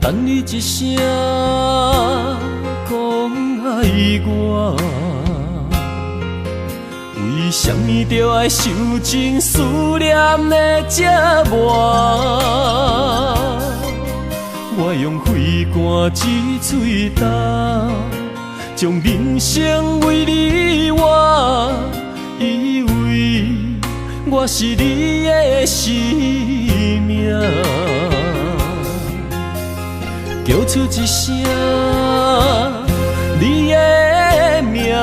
等你一声讲爱我，为什么着爱受尽思念的折磨？我用肺肝之嘴干，将人生为你活，以为我是你的生命。叫出一声你的名，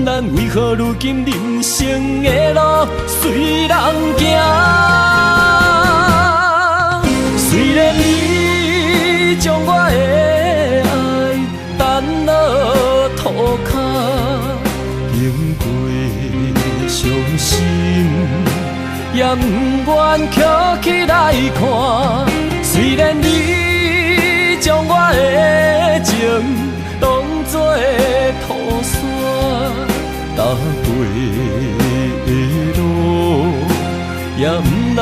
咱为何如今人生的路随人行？虽然你将我的爱担落涂骹，经过伤心，也不愿捡起来看。虽然你将我的情当作土山，踏过的路也不留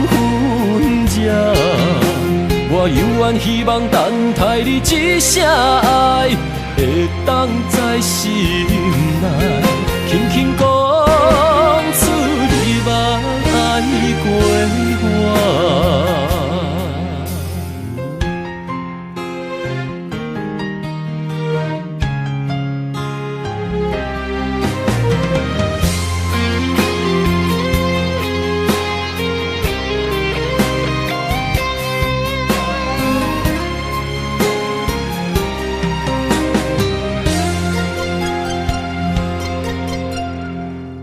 痕迹。我犹原希望等待你一声爱，会当在心内轻轻讲出你捌爱过我。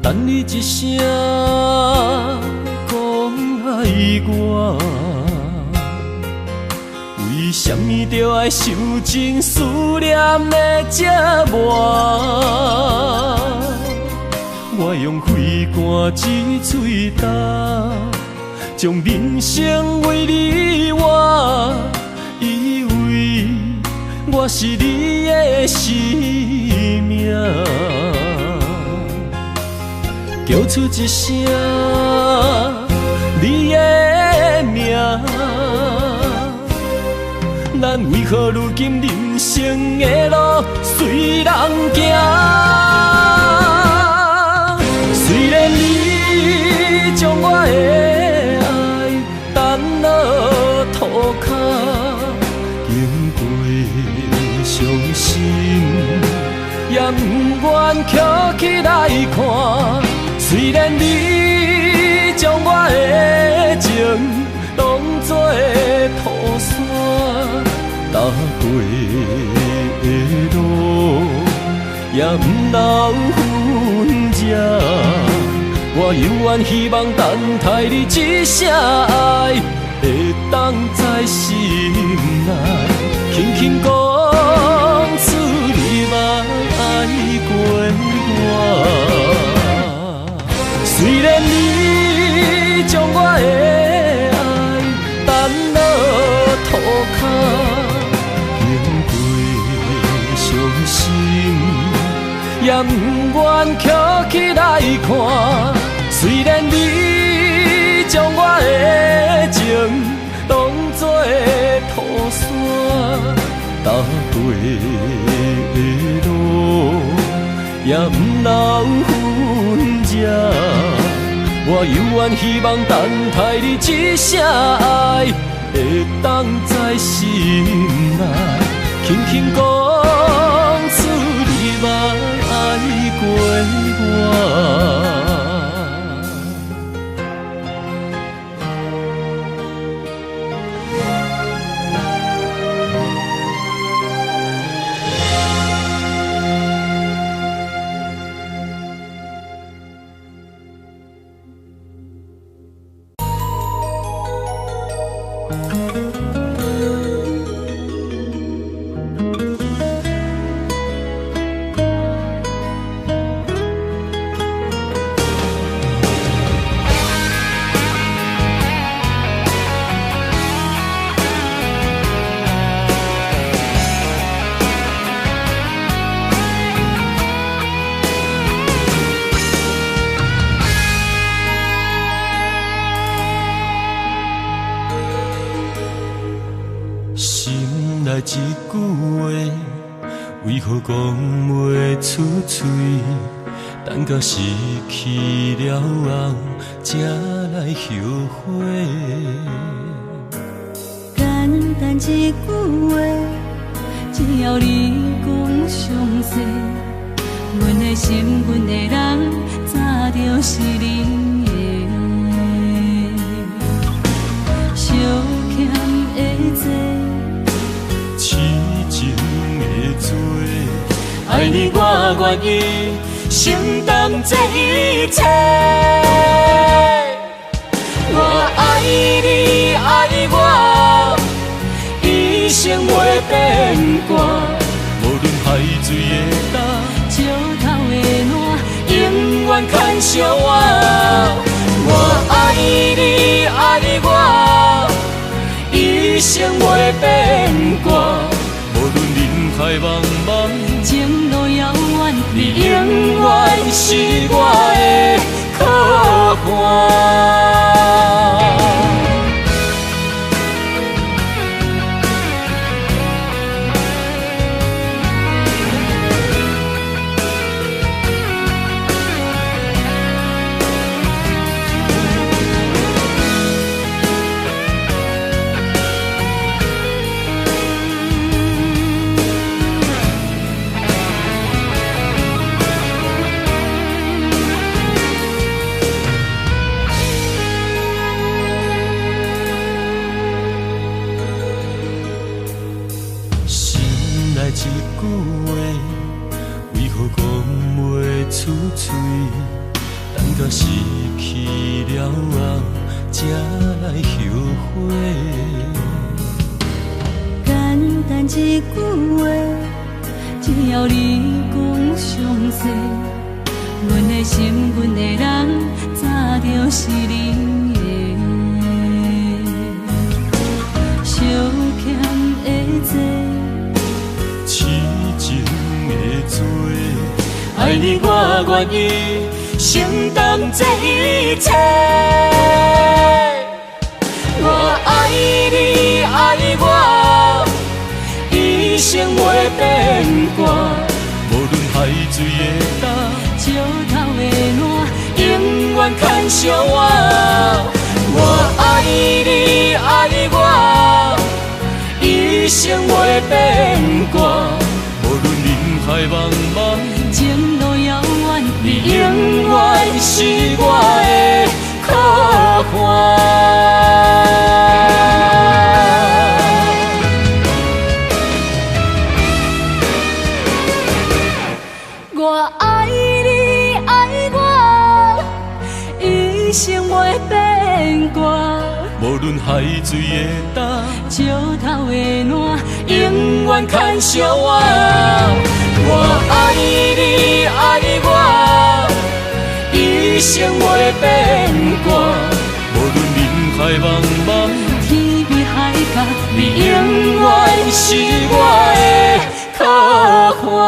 等你一声讲爱我，为什么着爱受尽思念的折磨？我用肺肝之嘴干，将人生为你活，以为我是你的生命。叫出一声你的名，咱为何如今人生的路随人行？虽然你将我的爱担落涂骹，经过伤心，也不愿捡起来看。虽然你将我的情当作土山，踏过的路也不留痕迹。我犹原希望等待你一声爱，会当在心内轻轻讲出你捌爱过我。虽然你将我的爱担落涂骹，经过伤心，也不愿捡起来看。虽然你将我的情当作土山，踏过的路也不留痕迹。我犹原希望等待你一声爱，会当在心内轻轻讲出你捌爱过我。来一句话，为何讲袂出嘴？等到失去了后，才来后悔。简单一句话，只要你讲详细，阮的心，阮的人，早就是你的。相欠的债，痴情的罪，爱你我愿意承担这一切。我爱你爱我，一生袂变卦。无论海水的干，石头的烂，永远牵相我。我爱你爱我，一生袂变卦。无论人海茫茫，情路遥远，你永远是我的靠岸。一句话，为何讲袂出嘴？等到失去了后，才来后悔。简单一句话，只要你讲详细，阮的心，阮的人，早就是你的。相欠的债，痴情的罪，爱你我愿意承担这一切。我爱你爱我，一生袂变卦。无论海水的干，石头的烂，永远牵相我。我爱你爱我，一生袂变卦。无论人海茫茫，情路遥远，你永远是我的靠岸。我爱你爱我，一生袂变卦。无论海水的干，石头的烂，永远牵相我。我爱你爱我，一生袂变卦。无论人海茫茫，天边海角，你永远是我的靠岸。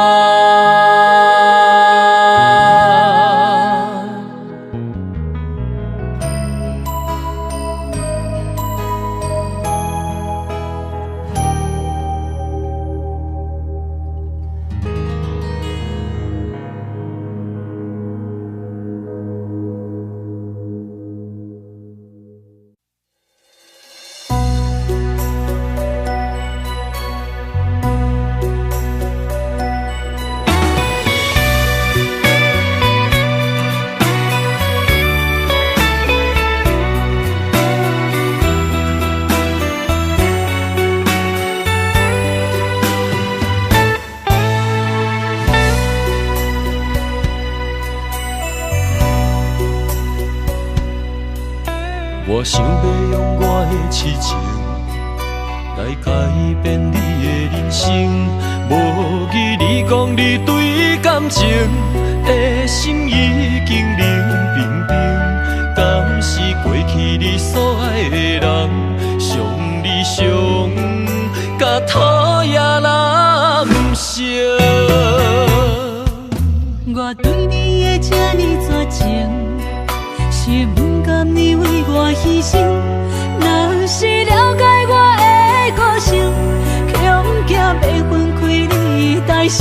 我想要用我的痴情来改变你的人生，无疑你讲你对感情的心已经冷冰冰，敢是过去你所爱的人，伤你伤甲讨厌难成。我对你的这呢绝情，是不甘你为我牺牲。若是了解我的个性，强要分开你大心，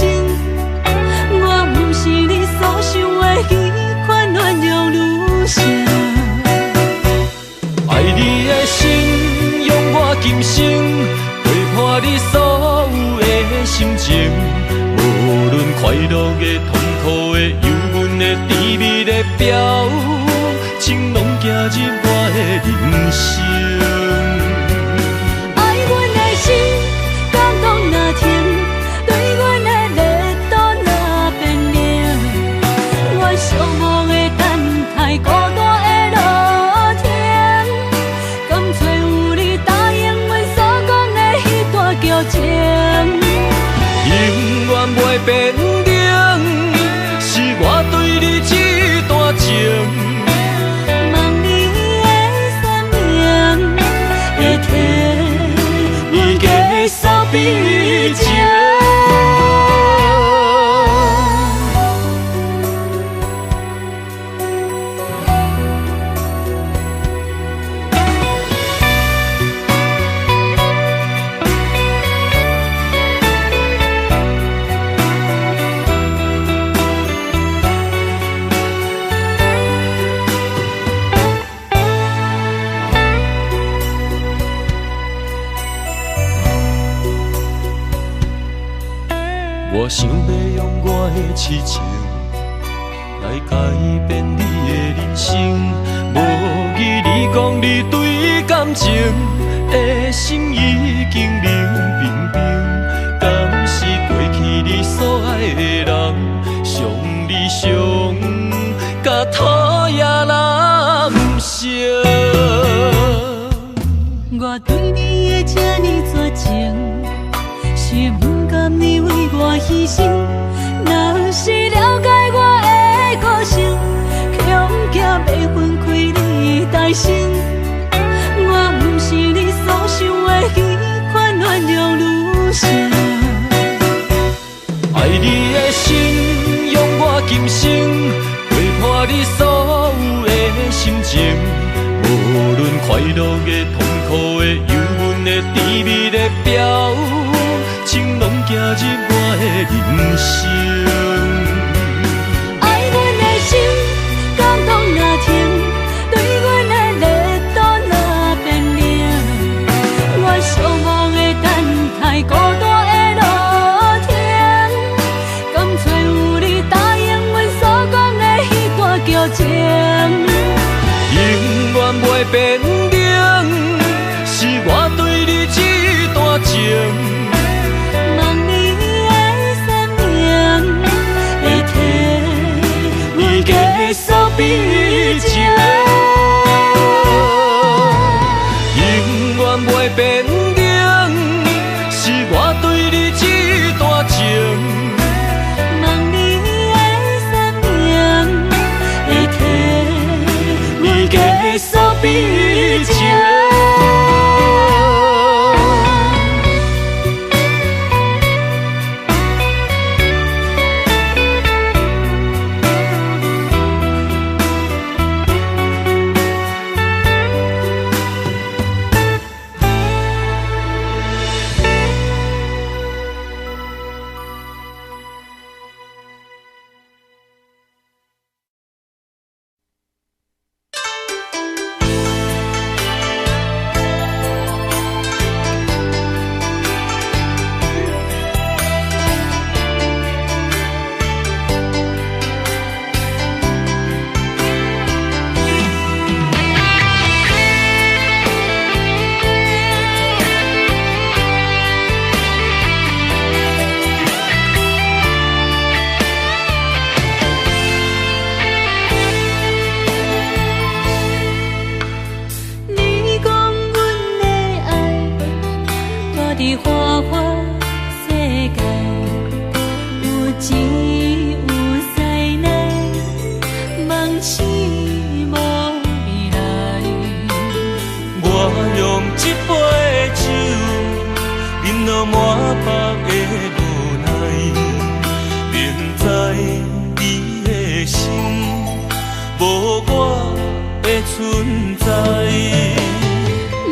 我不是你所想的彼款鸳鸯女性。爱你的心，用我今生陪伴你所有的心情，无论快乐的、痛苦的、忧闷的、甜蜜的表情，拢走入我的人生。爱阮的心，感动若停，对阮的热度若变冷，我寂寞的等待，孤单的路程，甘找有你答应阮所讲的迄段旧情，永远袂变冷，是我对你这段情。望你的善良会替阮结束悲情。我想要用我的痴情来改变你的人生，无疑你讲你对感情的心已经冷冰冰，敢是过去你所爱的人，伤你伤甲讨厌男生。我对你的这呢绝情，是不甘你为我牺牲。若是了解我的个性，恐惊要分开你大心。我不是你所想的迄款鸳鸯女性。爱你的心，用我今生陪伴你所有的心情，无论快乐的、痛苦的、忧闷的、甜蜜的表情，拢走入我的人生。爱阮的心，感动若停，对阮的热度若变冷，我寂寞的等待，孤单的路程，甘找有你答应阮所讲的迄段旧情，永远袂变冷，是我对你这段情。望你的善良会替阮结束悲情，永远袂变冷，是我对你这段情。望你的善良会替阮结束悲情。伫花花世界，有钱有势来，梦醒无未来。我用一杯酒，饮落满腹的无奈，明知你的心无我的存在。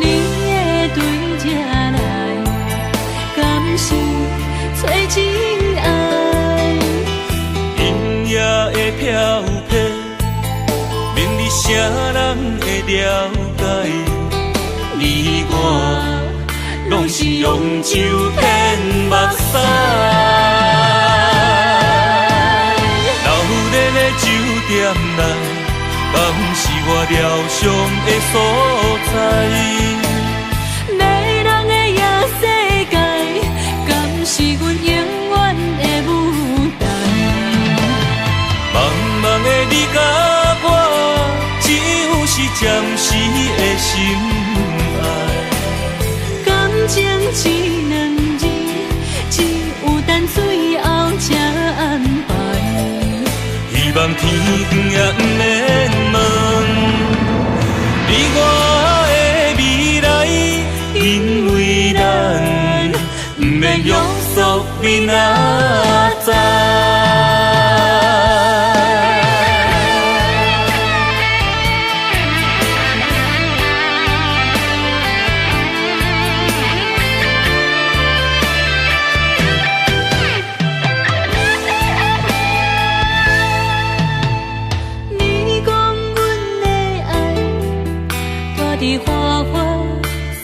你的对这来，敢是找真爱。音乐的飘飘，明日啥人会了解？你我拢是用酒骗目屎，流连的酒店内，敢是我疗伤的所在？迷人的夜世界，敢是阮永远的舞台？茫茫的你甲我，只有是暂时的心爱。感情一两字，只有等最后才安排。希望天光也不免问，你我的未来，因为咱不免约束明仔载。伫花花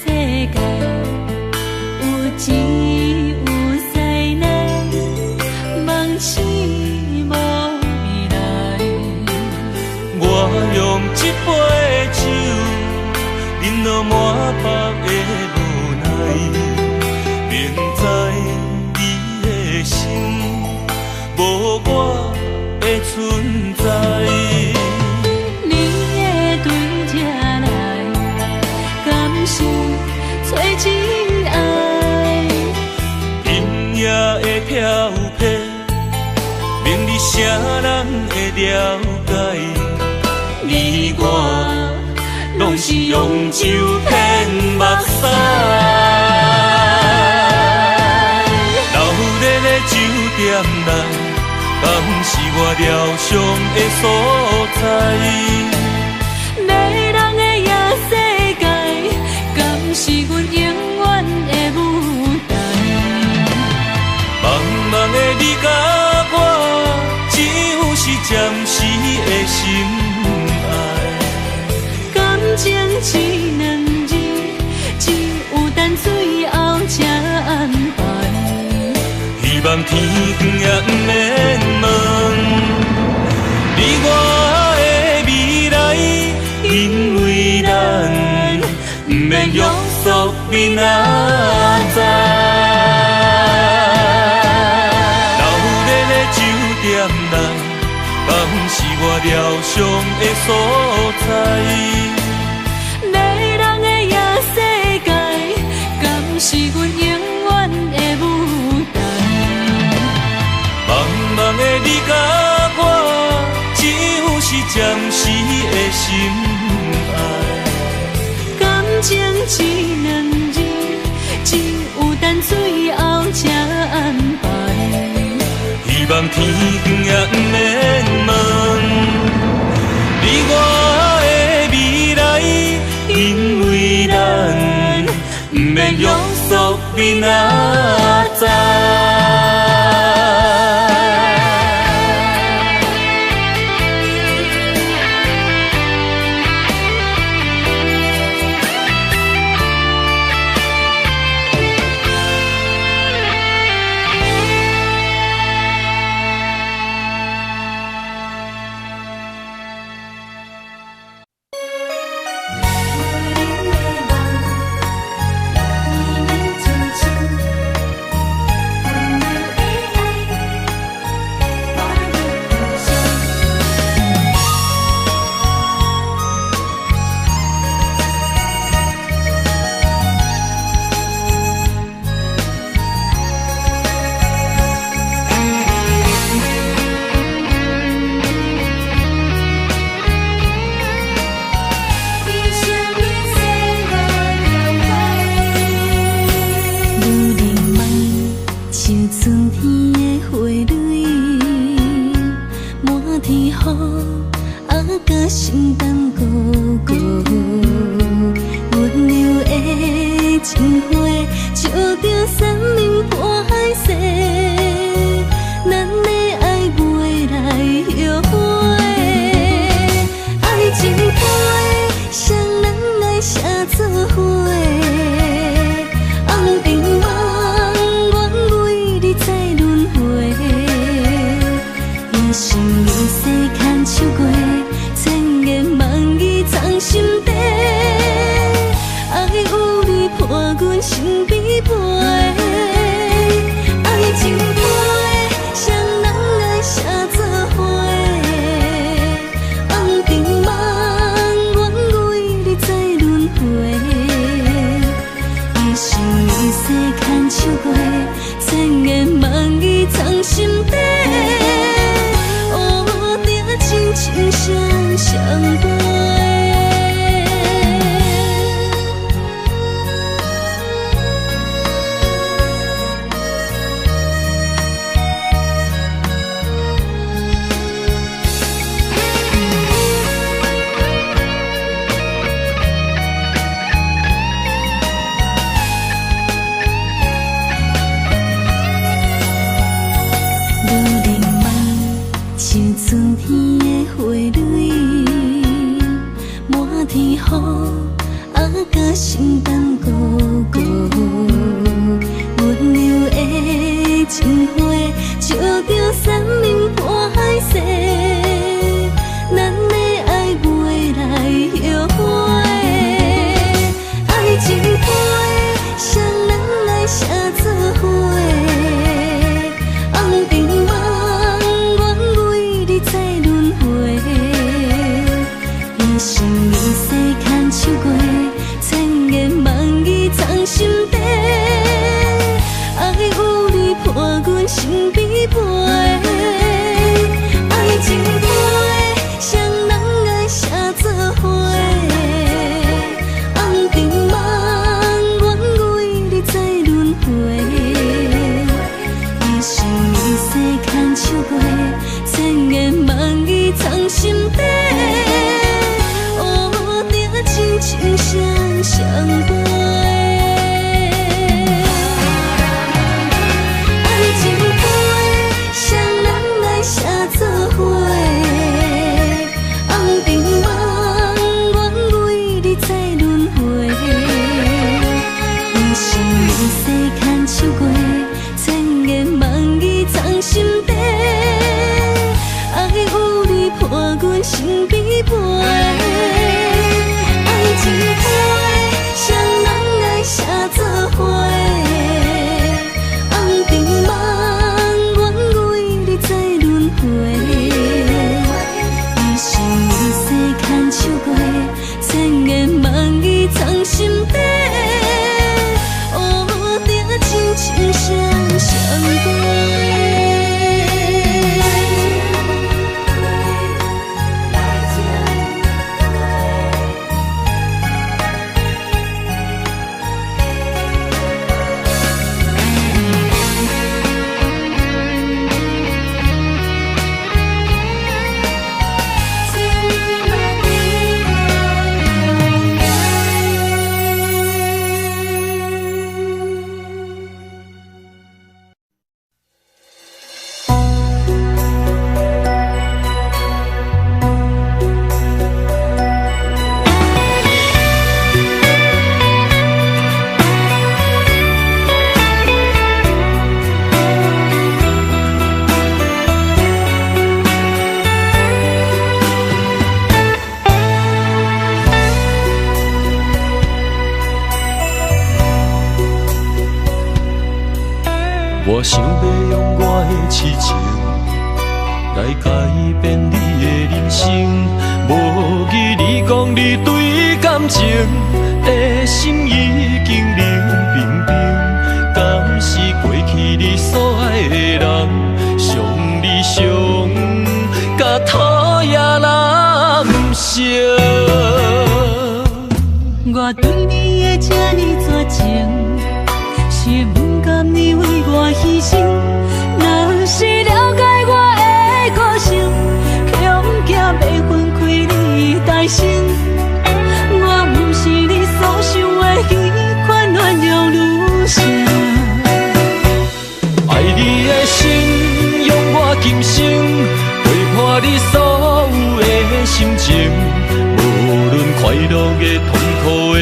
世界，有钱有势难，梦醒无未来。我用一杯酒，饮落满腹的无奈，明知你的心无我的存在。是找真爱，音乐的飘飘，明日啥人会了解？你我拢是用酒骗目屎，流连的酒店内，敢是我疗伤的所在？是阮永远的舞台，茫茫的你甲我，只有是暂时的心爱。感情一两字，只有等最后才安排。希望天光也不免问，你我的未来，因为咱不免约束明仔载。流连的酒店内，敢是我疗伤的所在？迷人的夜世界，敢是阮永远的舞台？茫茫的你甲我，只有是暂时的心爱。感情一两字，只有等最后才安排。希望天光也不免问，你我的未来，因为咱不免约束明仔载。写作伙，红尘梦，愿为你再轮回。一生一世牵手过，千言万语藏心底。爱有你伴阮身边陪，爱情批，谁人爱写作伙？红尘梦，愿为你再轮回。一生一世牵手过，千言万语藏心底。乌定亲像双双伴。春天的花蕊，满天雨，甲心胆孤孤。温柔的情花，照着山明破世，咱的爱袂来后悔。爱情批，谁人来写作伙？红尘梦，再轮回，一生一世牵手过，千言万语藏心底。爱有你伴阮身边陪，爱情批，谁人爱写作伙？红尘梦，愿为你再轮回，一生一世牵手过。千言万语藏心底，乌定亲像双双伴。爱情批，谁人来写作伙？红尘梦，愿为你再轮回。一生一世牵手过，千言万语藏心底。爱有你伴阮身边陪，爱情批，谁人爱写作伙？红尘梦，愿为你再轮回。一生一世牵手过，千言万语藏心底。乌定亲像双双伴。我想要用我的痴情来改变你的人生，无记你讲你对感情的心已经冷冰冰，敢是过去你所爱的人，伤你伤甲讨厌人生。我对你的这呢绝情，是不甘你为我牺牲。若是了解我的个性，恐惊袂分开你大心。我不是你所想的迄款软弱女性。爱你的心，用我今生陪伴你所有的心情，无论快乐的、痛苦的。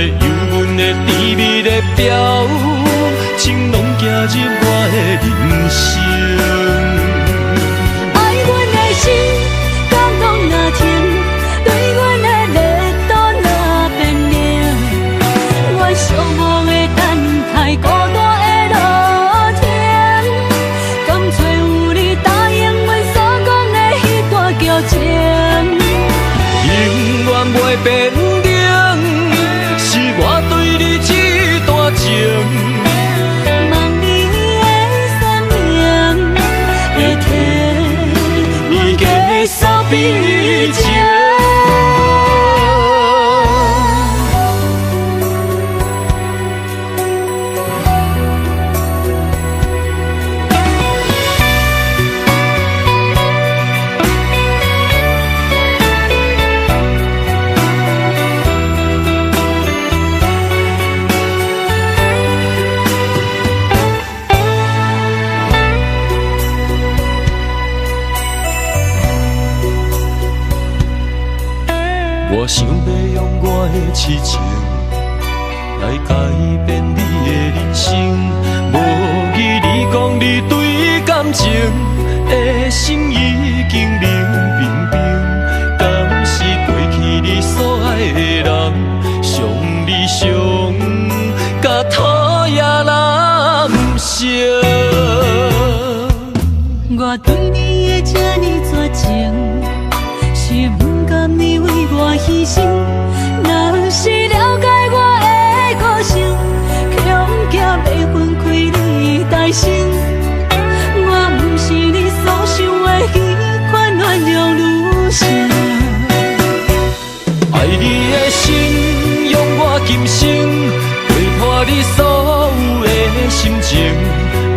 痴情，来改变你的人生。无语你讲你对感情的心已经冷冰冰，敢是过去你所爱的人，伤你伤甲讨厌难成。我对你的这呢绝情，是不甘你为我牺牲。若是了解我的个性，恐惊要分开你的心。我不是你所想的那款原谅女性。爱你的心，用我今生陪伴你所有的心情。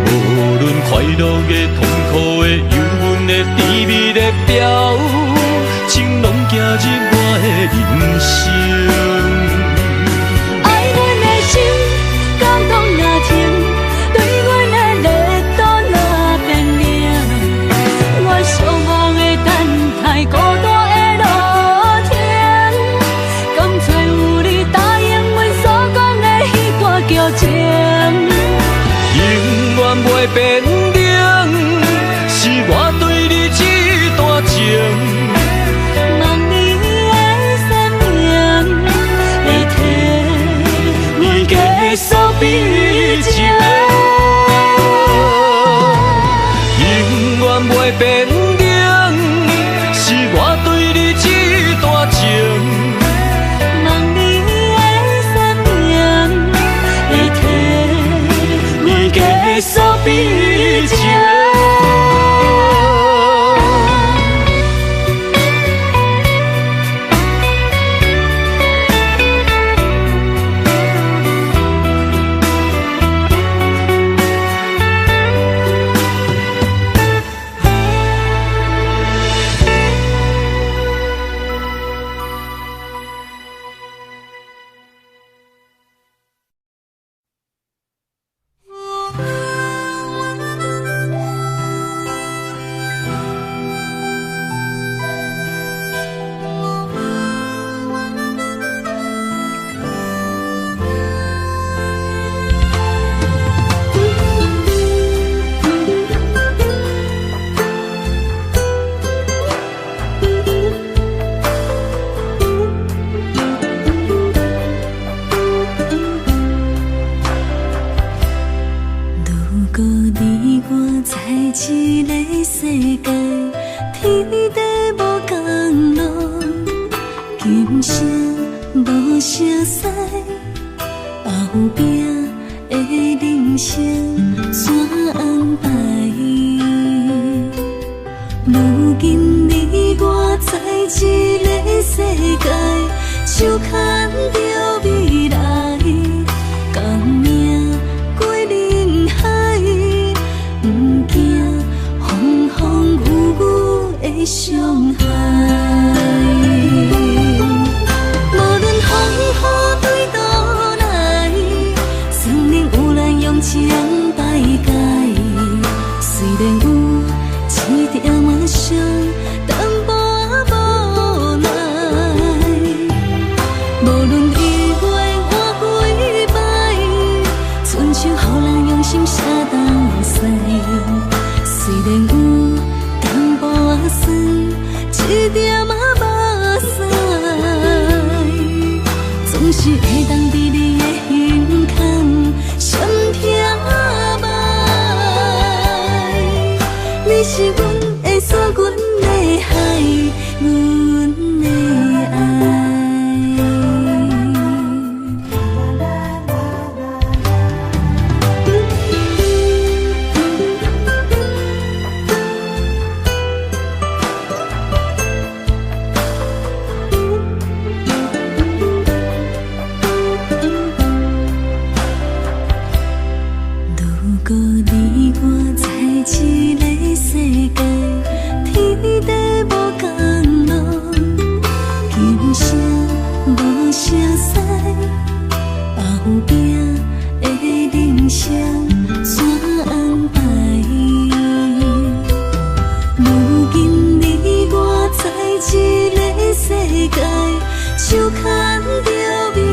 无论快乐的、痛苦的、忧郁的、甜蜜的表情，拢走入我的人生。爱阮的心，感动若甜，对阮的热度若变冷。我向往的等待，孤单的露天，甘找有你答应阮所讲的迄段旧情。永远袂变冷，是我对你这段情。望你的善良，会替阮结束悲情。永远袂变冷，是我对你这段情。望你的善良，会替阮结束悲情。手牵着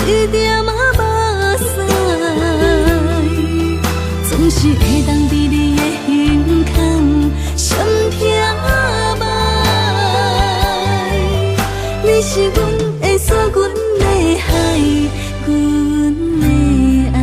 一点仔目屎，总是会当伫你的胸腔闪偏歹。你是阮的锁，阮的海，阮的爱。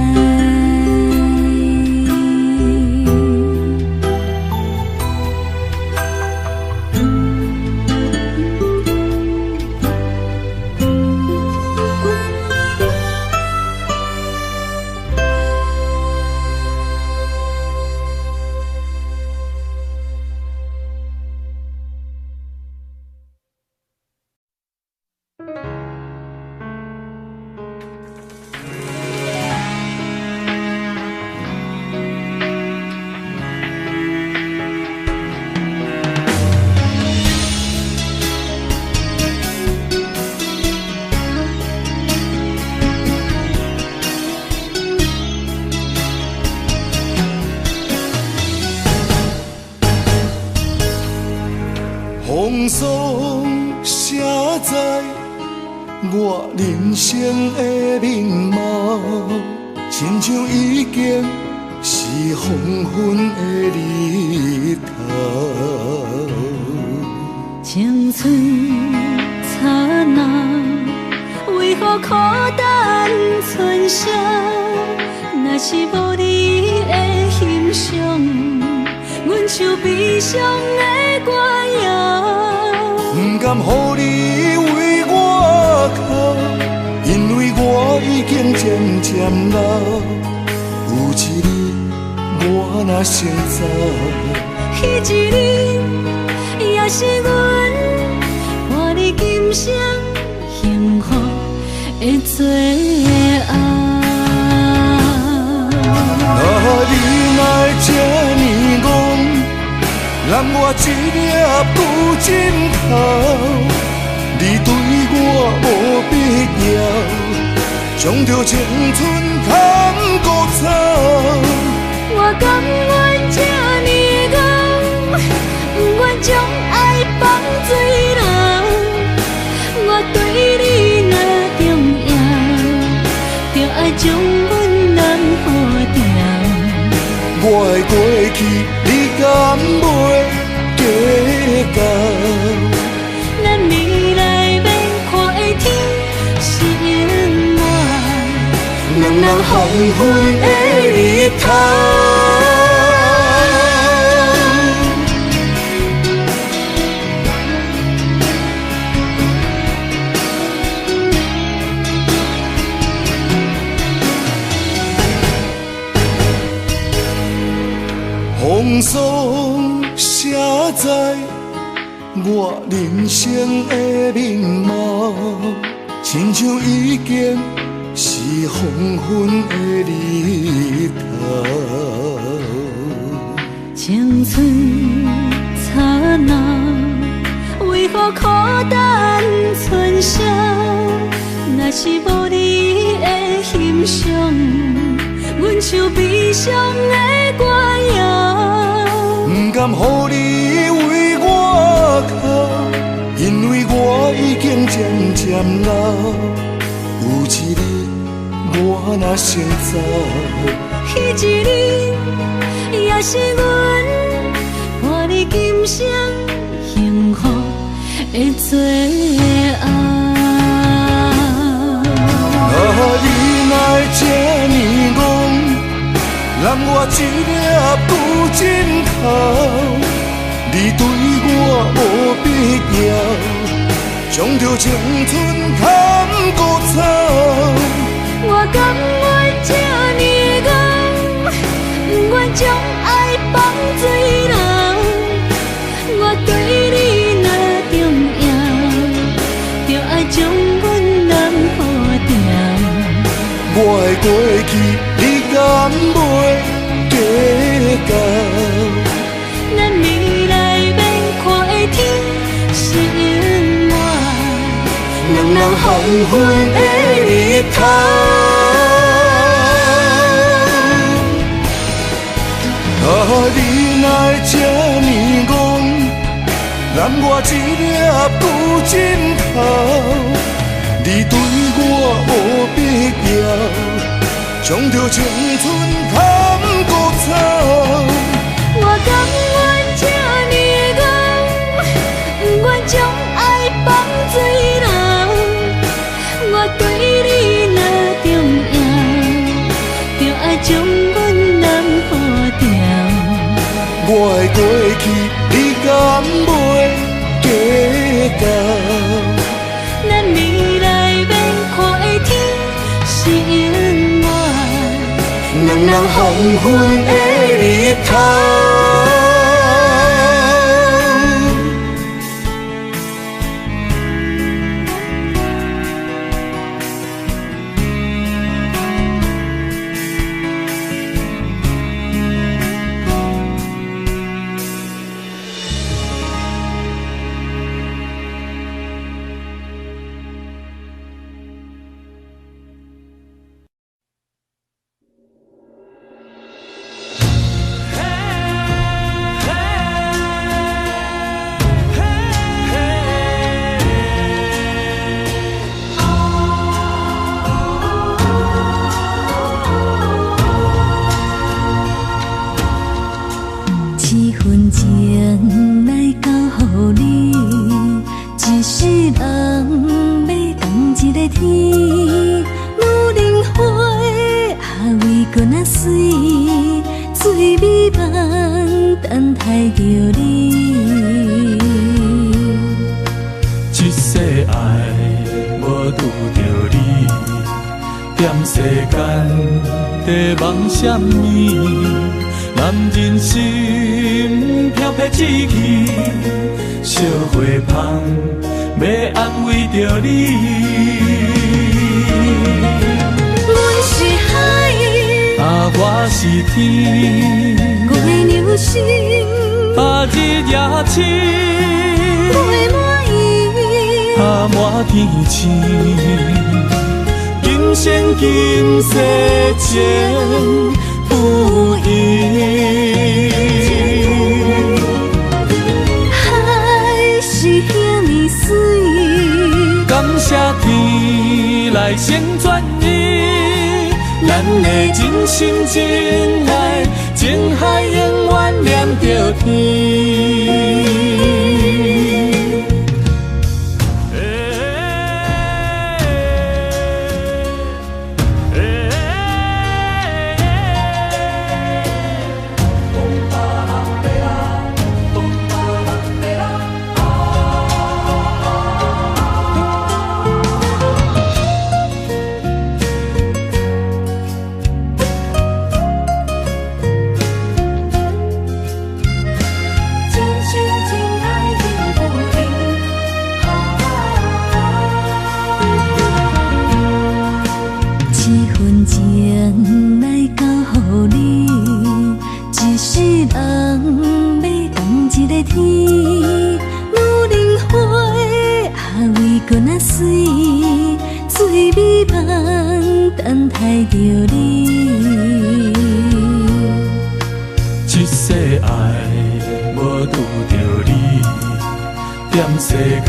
风霜写在我人生的面貌，亲像已经是黄昏的日头。青春刹那，为何孤单存剩？若是无你的欣赏，阮像悲伤的歌谣。不甘予你为我哭，因为我已经渐渐老。有一日我若先走，彼一日也是阮伴你今生幸福的最后。你若会这呢戆，揽我一粒不枕头，你对我无必要，将着青春砍孤草。我甘愿这呢戆，不愿将爱放水流。我对你若重要，就爱将阮人付掉。我的过去，你敢袂计较？咱未来免看的天是永远，人人黄昏的日头。风霜写在我人生的面貌，亲像已经是黄昏的日头。青春刹那，为何孤单存剩？若是无你的欣赏，阮像悲伤的歌谣。不甘予你为我哭，因为我已经渐渐老。有一日我若先走，彼一日也是阮伴你今生幸福的最后。你若会这呢戆，揽我一粒不枕头，你对我无必要，将着青春砍孤草。我甘愿这呢戆，不愿将爱放水流。我对你若重要，就爱将阮人付掉。我的过去，你敢袂计较？咱未来免看的天是永远，人人黄昏的日头。你若会这呢戆，揽我一粒不枕头，你对我无必将着青春通孤草。我甘愿这呢戆，不愿将爱放水流。我对你若重要，就爱将阮人付掉。我的过去，你敢袂计较？咱未来免看的天是永远，两人黄昏的日头。七分情来交予你，一世人要共一个天。女人花还为搁那水，水美梦等待着你。一世爱无拄着你，踮世间在梦什么？男人心飘撇志气，烧花香要安慰着你。阮是海，我是天，月流星，日夜星，月满意，满天星。今生今世情不移，海是遐尼水，感谢天来成全伊，咱的真心真爱，情海永远念着天。情来交予你，一世人要共一个天。女人花还为搁那水，水美梦等待着你。一世爱无拄着你，踮世间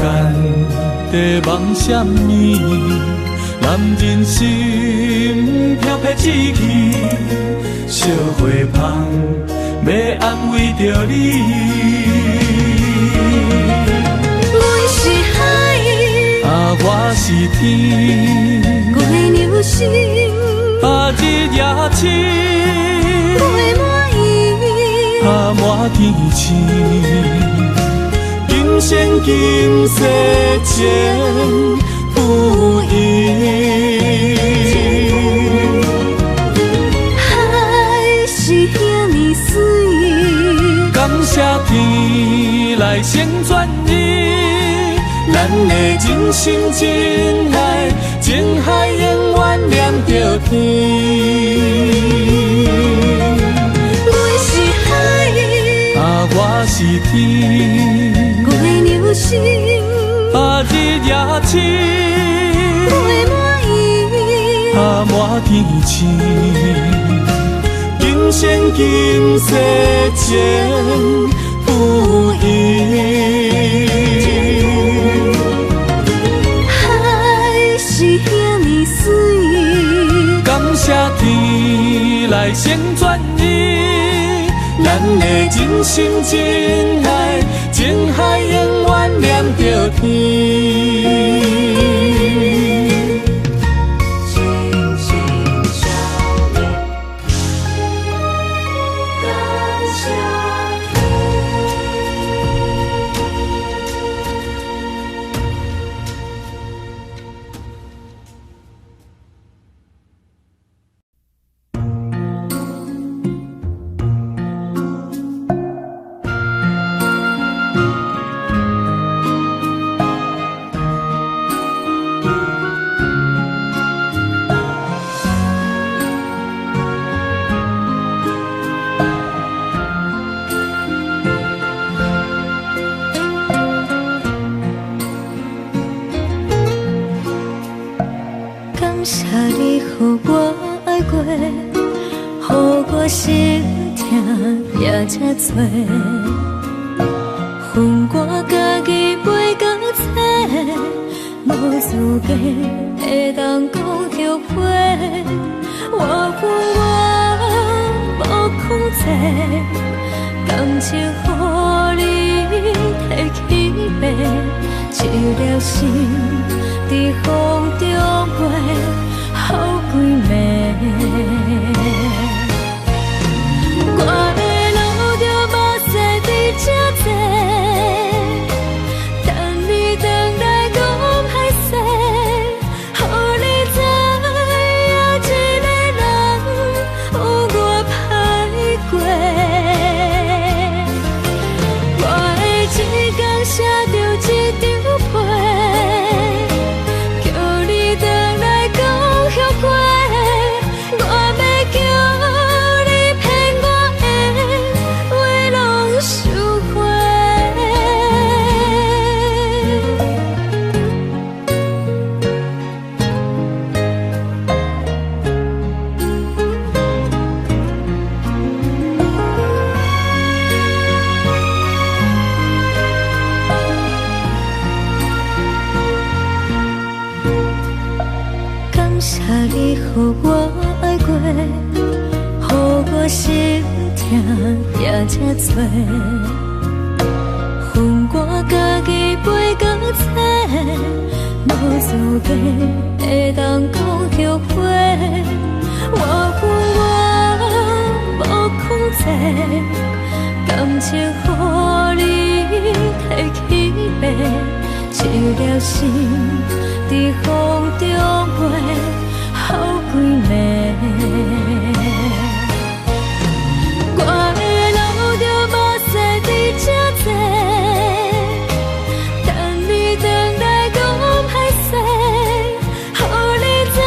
在梦什么？男人心飘撇志气，烧花香要安慰着你。阮是海，我是天，月流星，日夜星，月满意，满天星。今生今世情不移，海是遐尼水，感谢天来成全伊，咱的真心真爱，情海永远念着天。阮是海，我是天，月流星，日夜星，月满意，满天星。今生今世情不移，海是遐尼水，感谢天来成全伊，咱的真心真爱，情海永远念着天。感谢你，予我爱过，予我心痛也这多。恨我家己袂到切，无资格会当讲后悔。我恨我无控制，感情予你提起白，一粒心。在风中飞，好几暝。我的路着目屎在这多，等你回来讲歹势，予你知影一个人有我歹过。我的一天写着一张被。你予我爱过，予我心痛也这多。恨我家己袂到切，无资格会当讲后悔。我恨我无控制，感情予你提起白，一粒心在风中飞。好几暝，我的路着目屎在这多，等你回来讲歹势，予你知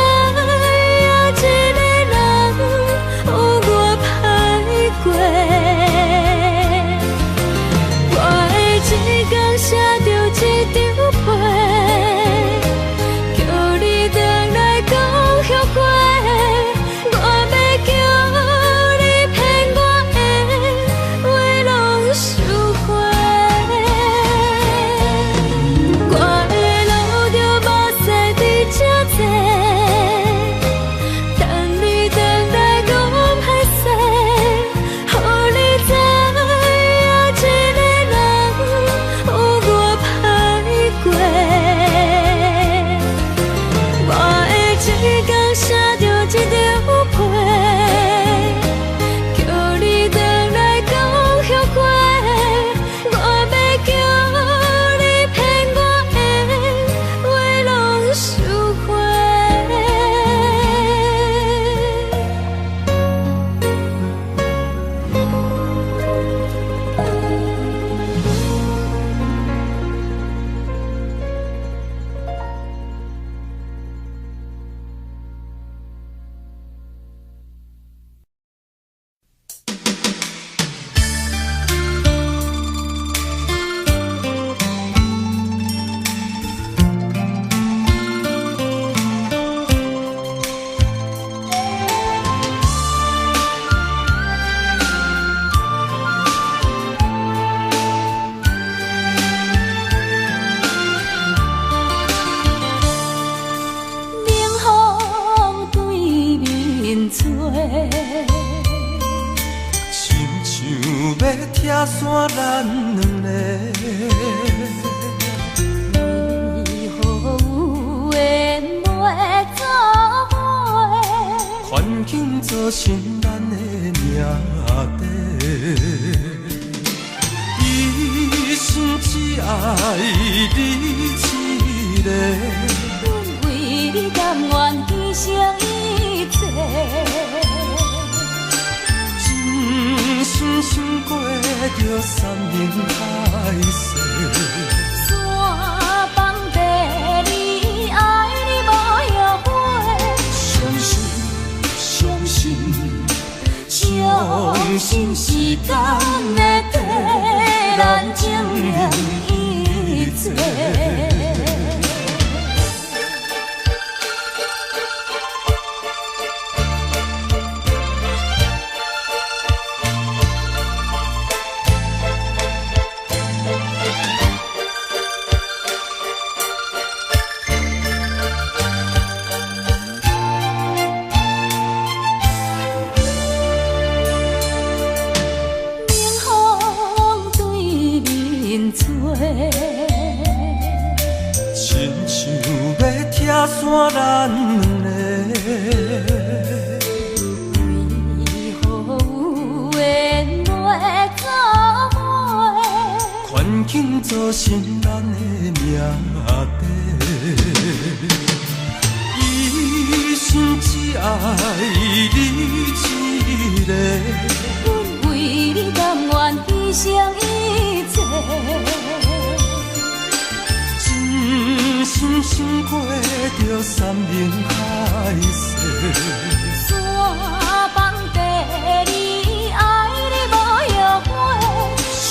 找。亲像要拆散咱两个，为何有缘袂做伙？环境造成咱的命地。一生只爱你一个，阮为你甘愿牺牲一切。真心想过着山盟海誓，山崩地离，爱你无后悔。相信时间会替咱证明一切。亲像要拆散咱两个，为何有缘袂做伙？环境造成咱的命地。一生只爱你一个，阮为你甘愿牺牲一切。真心想过着山盟海誓，山崩地离，爱你无后悔。相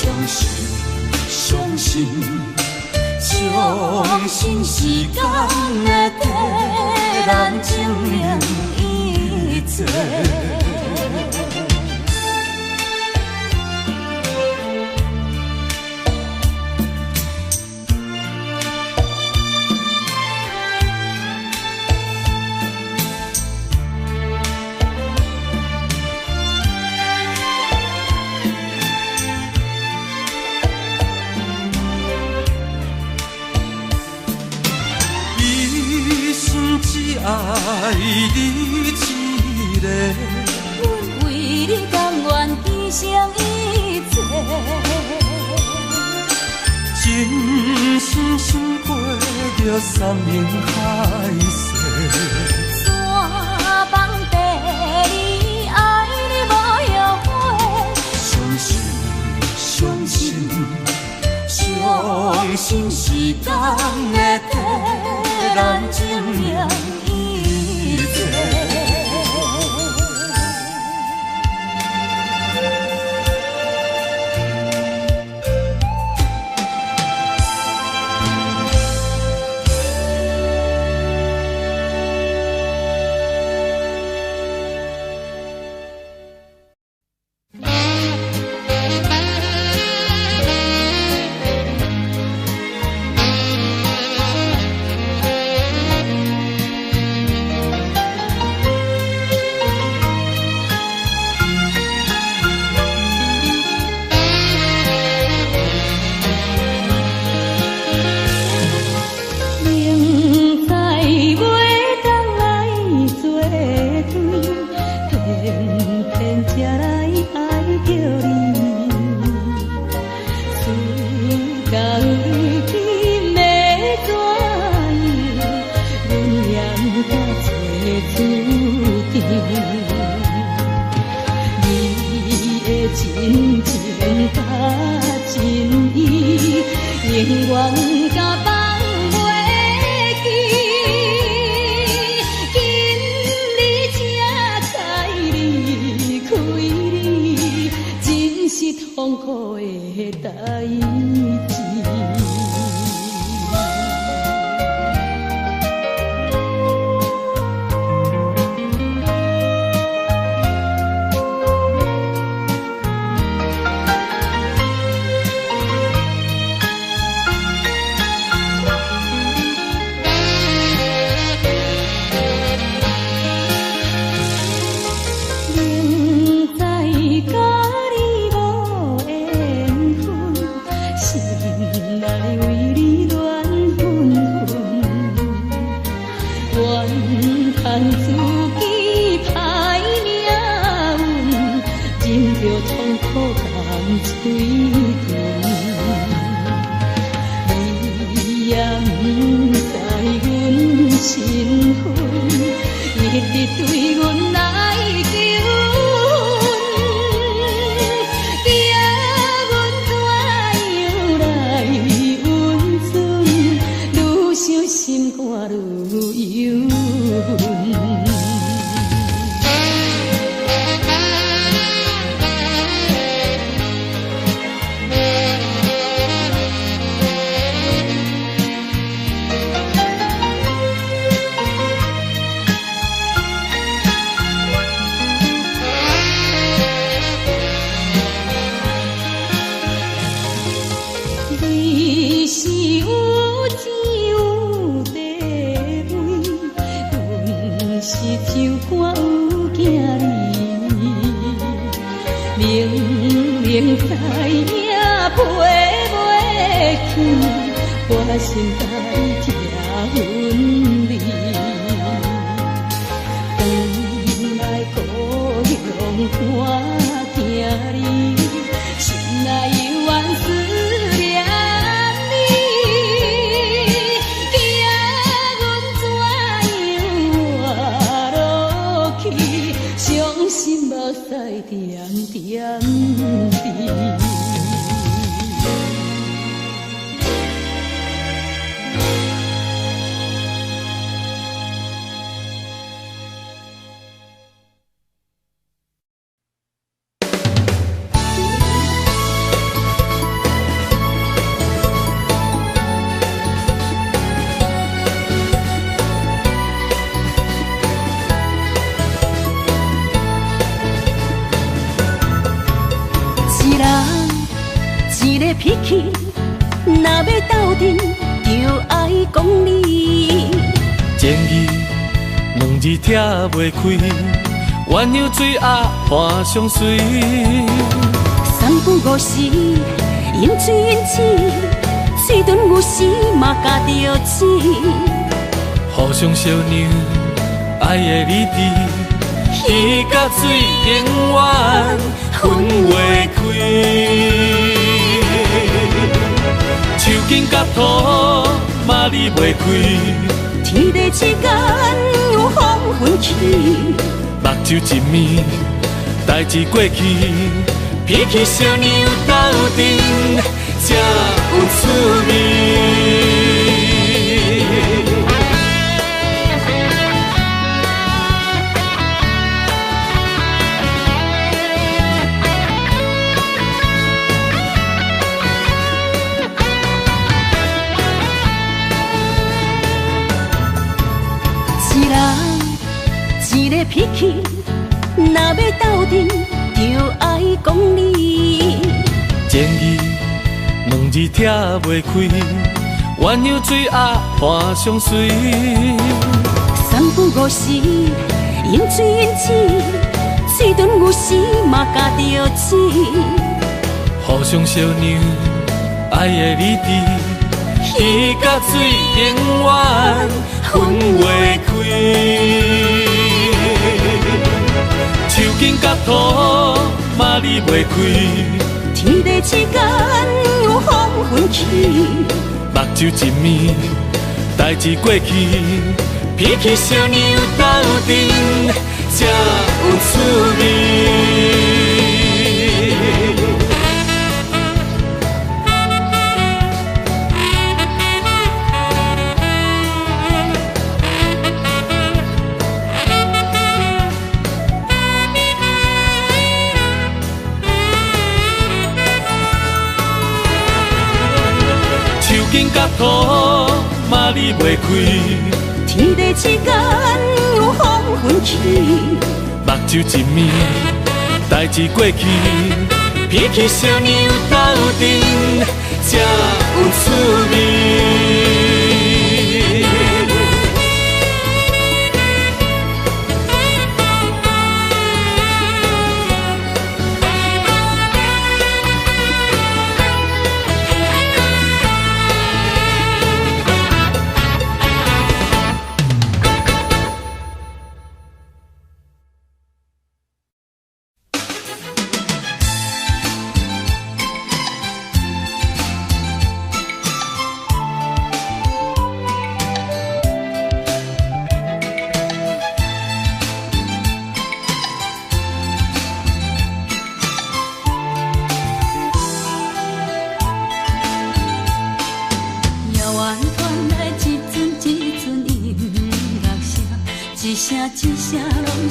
信时间会替咱证明一切。只爱你一个，阮为你甘愿牺牲一切。真心想过着山盟海誓，山崩地离，爱你无后悔。相信时间会替咱证明一切。直直对阮来求阮，惊阮怎样来温存，愈想心肝愈忧闷。你是有钱有地位，阮是唱歌有囝儿，明明知影陪袂去，我心内疼阮你。回来故乡看囝儿，心内犹原思念你，惊阮怎样活落去，伤心目屎点点滴。一个脾气，若要斗阵，就爱讲理。情义两字拆袂开，鸳鸯水鸭伴相随。三不五时，饮水饮水，水顿有时嘛加着钱。互相相让，爱的理智，鱼甲水永远分袂开。手筋甲土嘛离袂开，天地之间有风分起，目睭一暝，代志过去，脾气小娘斗阵才有趣味。一个脾气，若要斗阵，就爱讲理。情义两字拆袂开，鸳鸯水鸭伴相随。三不五时，饮水饮水，水顿有时嘛加着钱。互相相让，爱的理智，鱼甲水永远分袂开。手筋甲土嘛离袂开，天地之间有风分起，目睭一暝，代志过去，脾气小娘斗阵才有趣味。筋甲土嘛离袂开，天地之间有风分起，目睭一暝，代志过去，脾气小娘斗阵才有趣味。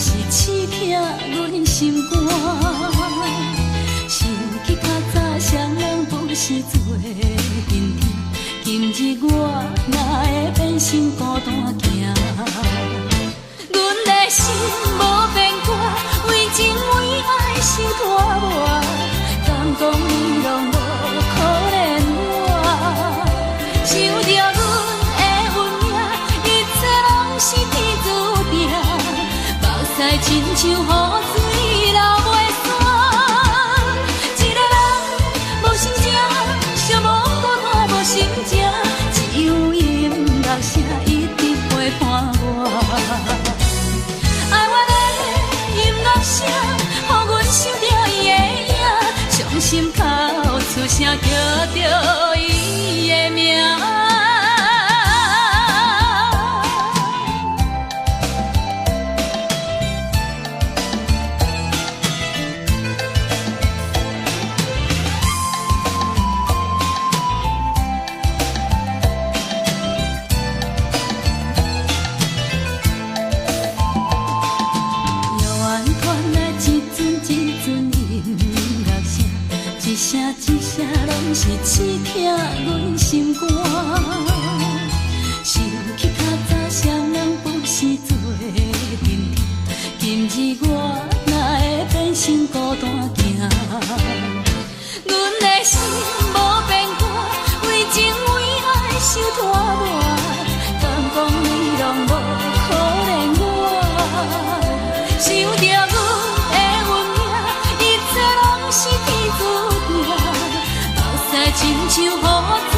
是刺痛阮心肝。想起较早双人不是做阵阵，今日我哪会变成孤单行？阮的心无变卦，为情为爱受拖磨，敢讲你拢无可怜我？想着阮的运命，一切拢是天注定，目屎亲像雨水流袂散。一个人无心情，寂寞孤单无心情，只有音乐声一直陪伴我。爱我的音乐声，予阮想着伊的影，伤心哭出声叫着伊的名。一声一声拢是刺痛阮心肝，想起较早双人不是做阵阵，今日我哪会变成孤单行？阮的心无变卦，为情为爱受拖磨，敢讲你拢无可怜我？想着阮的运命，一切拢是天注定。亲像雨水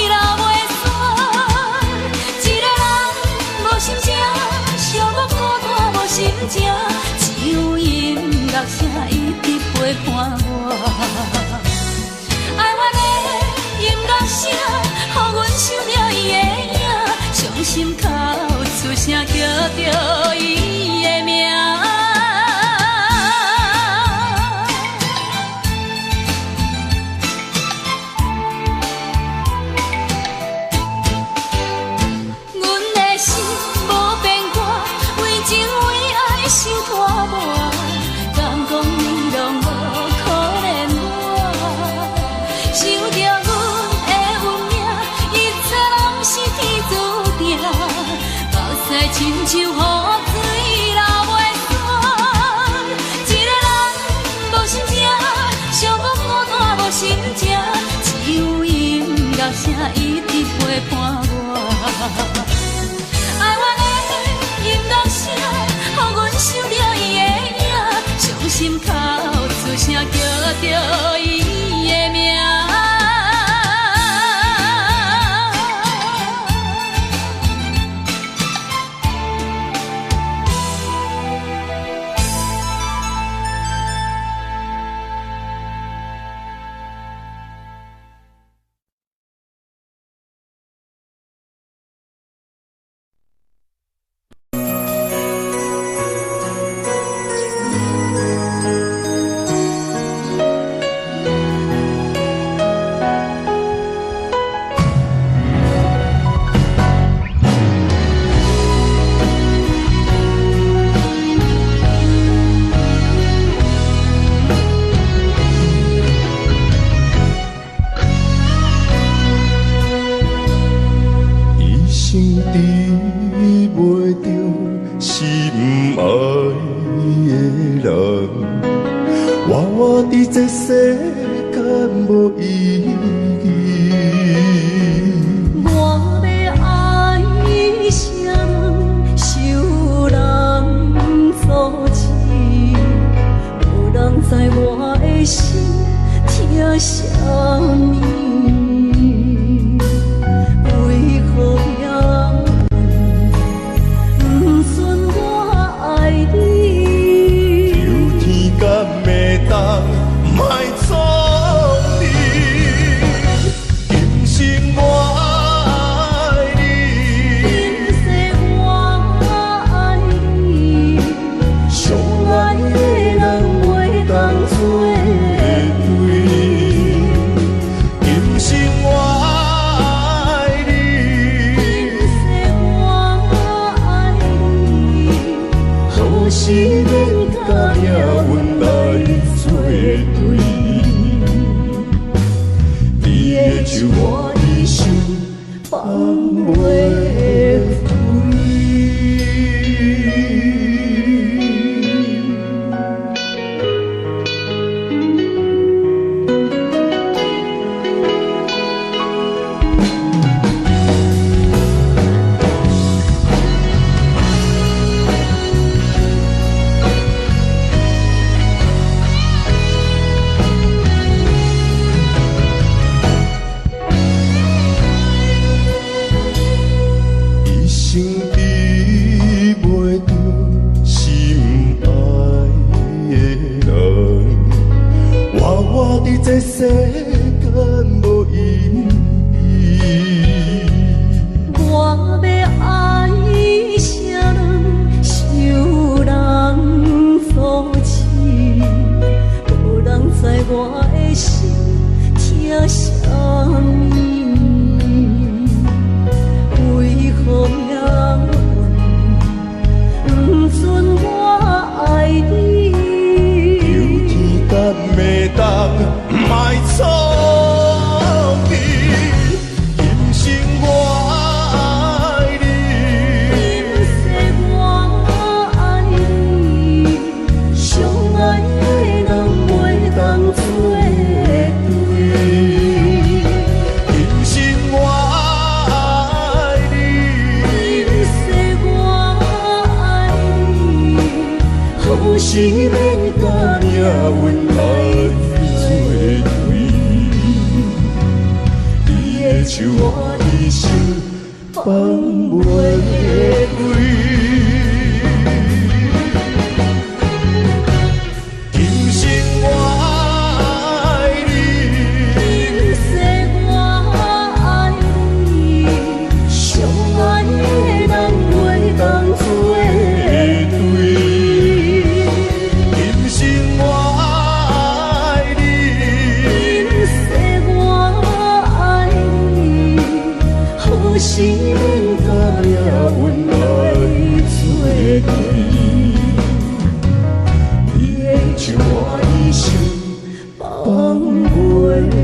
流袂散，一个人无心情，寂寞孤单无心情，只有音乐声一直陪伴我。爱我的音乐声，予阮想着伊的影，伤心哭出声叫着伊的名。受拖磨，敢讲你拢无可怜我？想着阮的运命，一切拢是天注定，目屎亲像雨水流袂散。一个人无心情，寂寞孤单无心情，只有音乐声一直陪伴我。爱我的音乐声，予阮想着伊的影，伤心哭出声叫着伊的名。是免甲命运来作对。你的手我一生放袂开。这世间无意义，我要爱谁人，受人扶持，无人知我的心疼啥物，为何命运不准我爱你？有天敢袂当。卖错你，今生我爱你，今世我爱你，相爱的人袂当做对。今生我爱你，今世我爱你，好是免甲命运来。手我一生放袂开，今生我爱你，今世我爱你，相爱的人袂当做对。今生我爱你，今世我爱你。是免甲命运来作对，你的手我一生放袂开。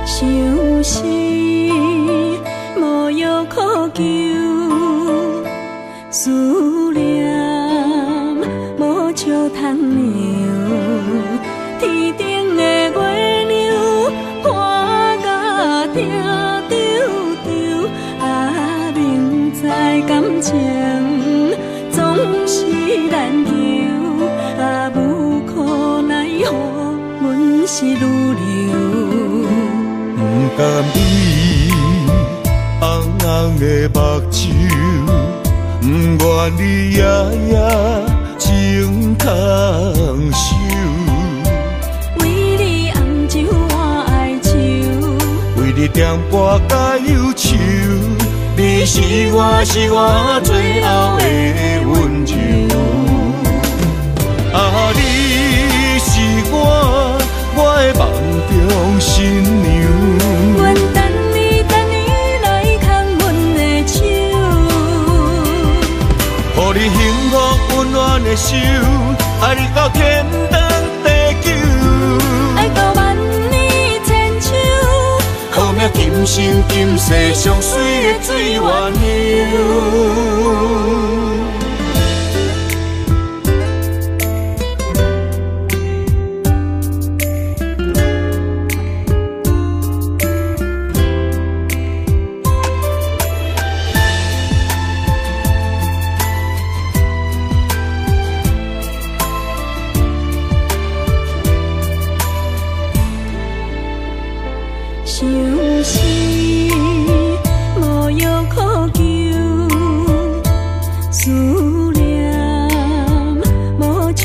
想是无药可救，思念无笑通留。天顶的月亮看甲定丢丢，啊，明知感情总是难求，啊，无可奈何，阮是愈留。不甘你红红的目睭，不愿你夜夜情空守。为你红酒换哀愁，为你点歌甲忧愁，你是我最后的温柔。啊，你是我的梦中新娘。阮等你来牵阮的手，予你幸福温暖的手，爱你到天长地久，爱到万年千秋，好命今生今世上水的水源流。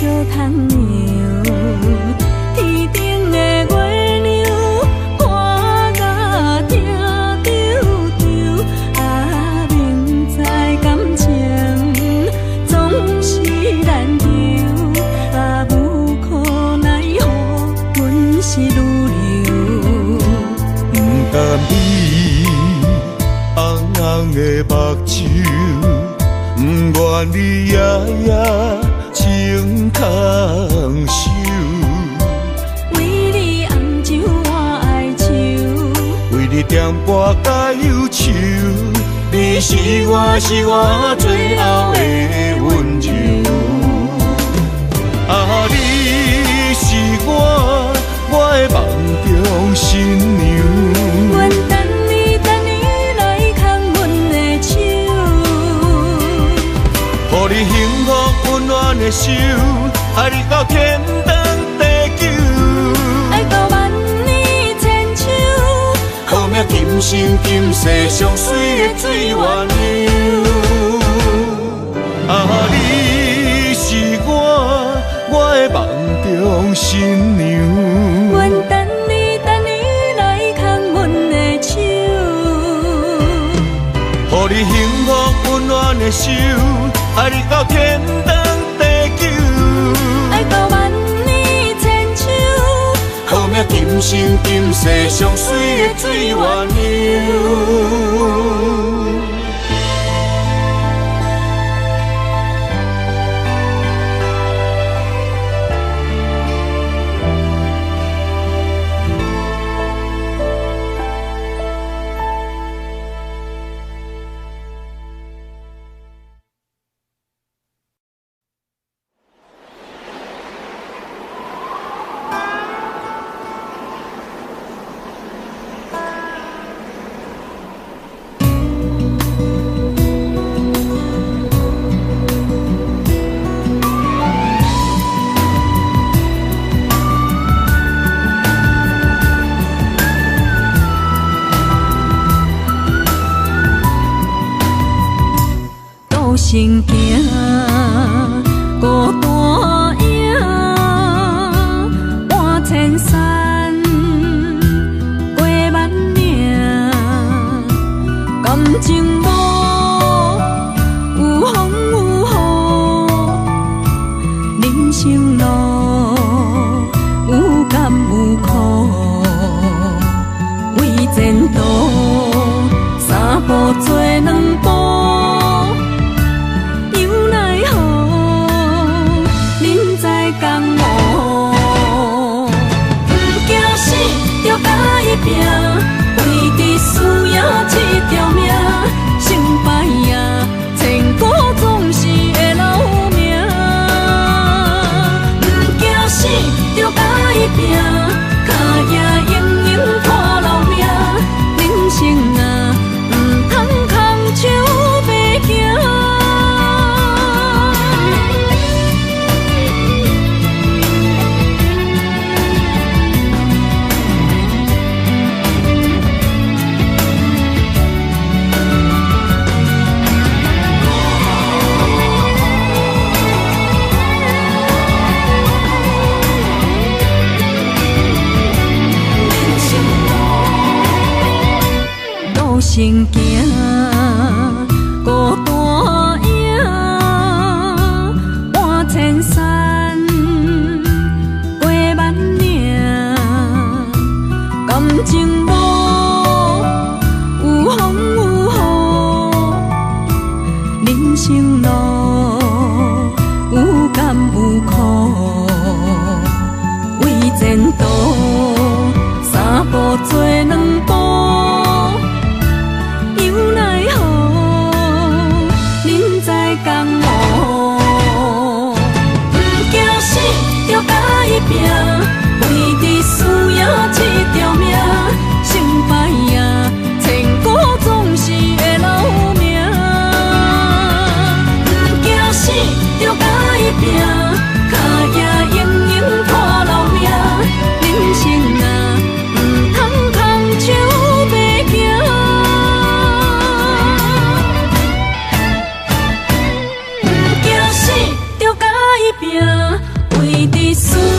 小窗鸟，天顶的月亮看甲听丢丢，啊，明知感情总是难求，啊，无可奈何，阮是女流。不甘你红红的目睭，不愿你夜夜情空守。为你红酒换哀愁，为你点歌甲忧愁，你是我最后的温柔。啊，你是我的梦中新娘。阮等你来牵阮的手，予你幸福温暖的手，爱你到天长地久，爱到万年千秋，好命今生今世上水的水源流。啊，你是我的梦中新娘。阮等你来牵阮的手，予你幸福温暖的手，爱你到天长地久，爱到万年千秋，好命今生今世上水的水源流。行行孤单影，半千山过万岭，感情无有风有雨，人生路有甘有苦，为前途三步做两步。拼，为伫输赢这条命，成败赢，千古总是会留名。不惊死，着甲伊拼，脚也用用破老命。人生啊，唔通空手白行。行行孤单影，半千山过万岭，感情无有风有雨，人生路有甘有苦，为前途三步做两步。思。